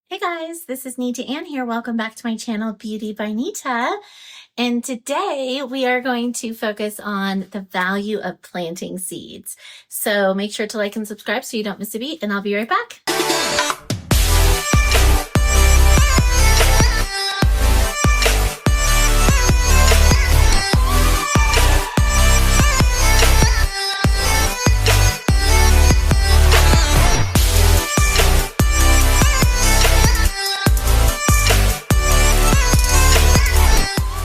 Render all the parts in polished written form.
Hey guys, this is Nita Anne here. Welcome back to my channel, Beauty by Nita. And today we are going to focus on the value of planting seeds. So make sure to like and subscribe so you don't miss a beat, and I'll be right back.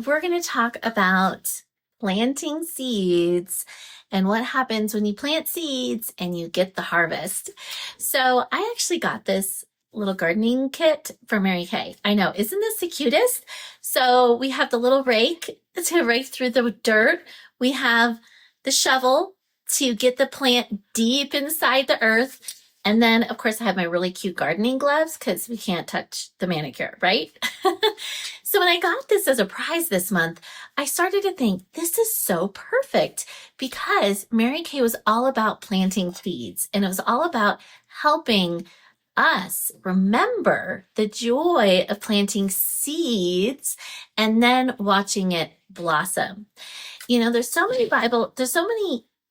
We're going to talk about planting seeds and what happens when you plant seeds and you get the harvest. So I actually got this little gardening kit from Mary Kay. I know, isn't this the cutest? So we have the little rake to rake through the dirt. We have the shovel to get the plant deep inside the earth. And then, of course, I have my really cute gardening gloves because we can't touch the manicure, right? So when I got this as a prize this month, I started to think, this is so perfect because Mary Kay was all about planting seeds, and it was all about helping us remember the joy of planting seeds and then watching it blossom. You know, there's so many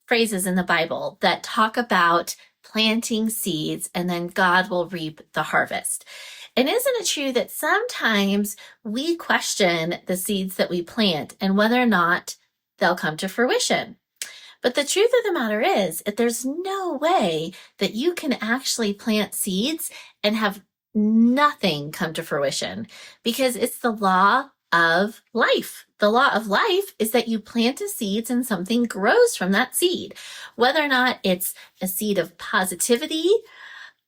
phrases in the Bible that talk about planting seeds and then God will reap the harvest. And isn't it true that sometimes we question the seeds that we plant and whether or not they'll come to fruition? But the truth of the matter is that there's no way that you can actually plant seeds and have nothing come to fruition, because it's the law of life. The law of life is that you plant a seed and something grows from that seed, whether or not it's a seed of positivity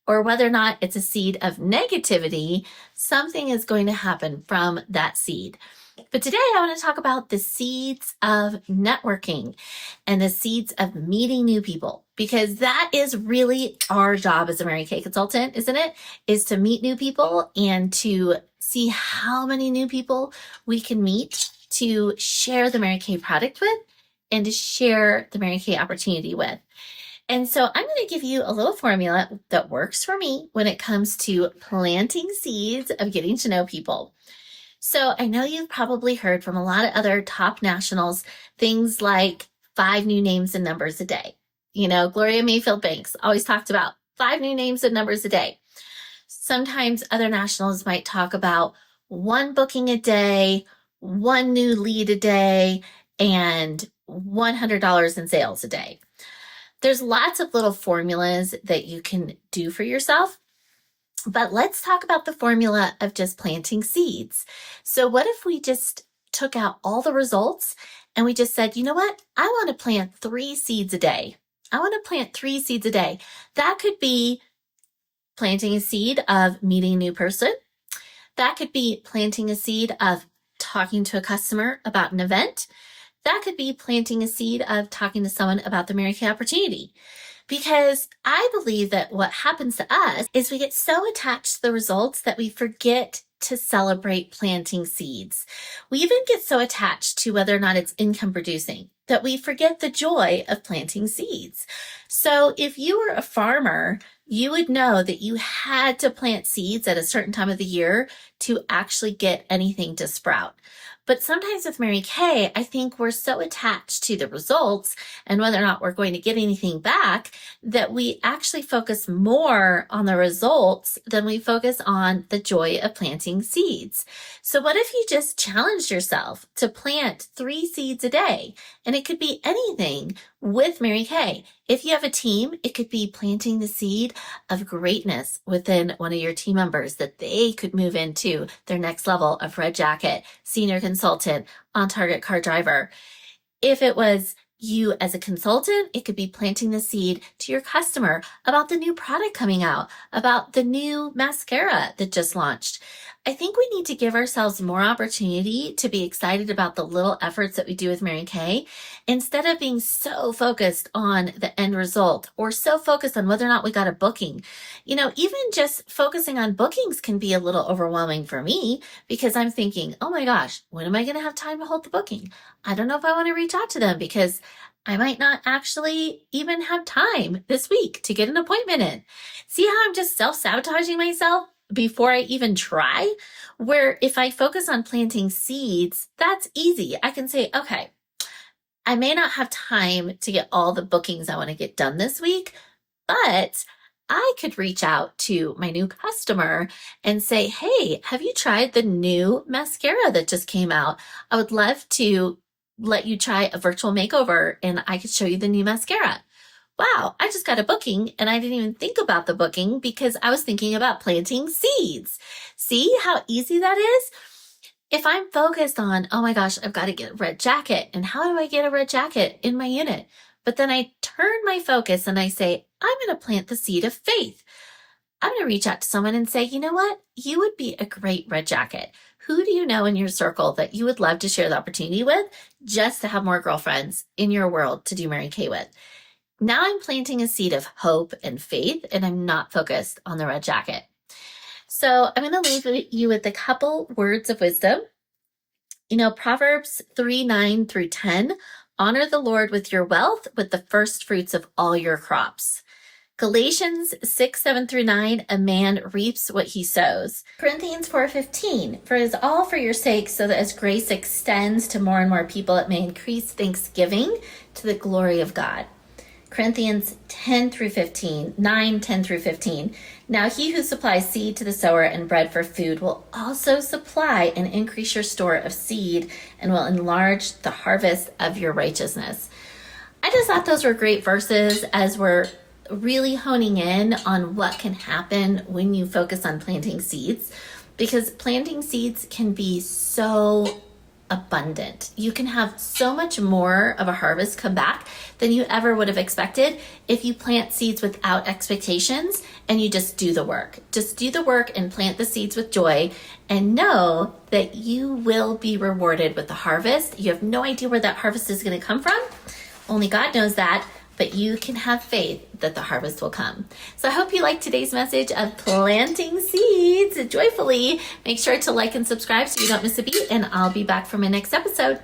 or whether or not it's a seed of negativity, something is going to happen from that seed. But today I want to talk about the seeds of networking and the seeds of meeting new people, because that is really our job as a Mary Kay consultant, isn't it? Is to meet new people and to see how many new people we can meet to share the Mary Kay product with and to share the Mary Kay opportunity with. And so I'm going to give you a little formula that works for me when it comes to planting seeds of getting to know people. So I know you've probably heard from a lot of other top nationals, things like 5 new names and numbers a day. You know, Gloria Mayfield Banks always talked about 5 new names and numbers a day. Sometimes other nationals might talk about 1 booking a day, 1 new lead a day, and $100 in sales a day. There's lots of little formulas that you can do for yourself, but let's talk about the formula of just planting seeds. So what if we just took out all the results and we just said, you know what? I want to plant 3 seeds a day. I want to plant 3 seeds a day. That could be planting a seed of meeting a new person. That could be planting a seed of talking to a customer about an event. That could be planting a seed of talking to someone about the Mary Kay opportunity. Because I believe that what happens to us is we get so attached to the results that we forget to celebrate planting seeds. We even get so attached to whether or not it's income producing that we forget the joy of planting seeds. So if you were a farmer, you would know that you had to plant seeds at a certain time of the year to actually get anything to sprout. But sometimes with Mary Kay, I think we're so attached to the results and whether or not we're going to get anything back that we actually focus more on the results than we focus on the joy of planting seeds. So what if you just challenged yourself to plant 3 seeds a day? And it could be anything with Mary Kay. If you have a team, it could be planting the seed of greatness within one of your team members that they could move into their next level of red jacket, senior consultant, on-target car driver. If it was you as a consultant, it could be planting the seed to your customer about the new product coming out, about the new mascara that just launched. I think we need to give ourselves more opportunity to be excited about the little efforts that we do with Mary Kay instead of being so focused on the end result or so focused on whether or not we got a booking. You know, even just focusing on bookings can be a little overwhelming for me because I'm thinking, oh my gosh, when am I going to have time to hold the booking? I don't know if I want to reach out to them because I might not actually even have time this week to get an appointment in. See how I'm just self-sabotaging myself? before I even try. Where if I focus on planting seeds, that's easy. I can say, okay, I may not have time to get all the bookings I want to get done this week, but I could reach out to my new customer and say, hey, have you tried the new mascara that just came out? I would love to let you try a virtual makeover and I could show you the new mascara. Wow, I just got a booking and I didn't even think about the booking because I was thinking about planting seeds. See how easy that is? If I'm focused on, oh my gosh, I've got to get a red jacket, and how do I get a red jacket in my unit? But then I turn my focus and I say, I'm going to plant the seed of faith. I'm going to reach out to someone and say, you know what? You would be a great red jacket. Who do you know in your circle that you would love to share the opportunity with just to have more girlfriends in your world to do Mary Kay with? Now I'm planting a seed of hope and faith, and I'm not focused on the red jacket. So I'm going to leave you with a couple words of wisdom. Proverbs 3:9 through 10, honor the Lord with your wealth, with the first fruits of all your crops. Galatians 6:7 through 9, a man reaps what he sows. Corinthians 4:15, for it is all for your sake, so that as grace extends to more and more people, it may increase thanksgiving to the glory of God. Corinthians 9:10 through 15. Now he who supplies seed to the sower and bread for food will also supply and increase your store of seed and will enlarge the harvest of your righteousness. I just thought those were great verses as we're really honing in on what can happen when you focus on planting seeds, because planting seeds can be so abundant. You can have so much more of a harvest come back than you ever would have expected if you plant seeds without expectations and you just do the work. Just do the work and plant the seeds with joy and know that you will be rewarded with the harvest. You have no idea where that harvest is going to come from. Only God knows that, but you can have faith that the harvest will come. So I hope you liked today's message of planting seeds joyfully. Make sure to like and subscribe so you don't miss a beat, and I'll be back for my next episode.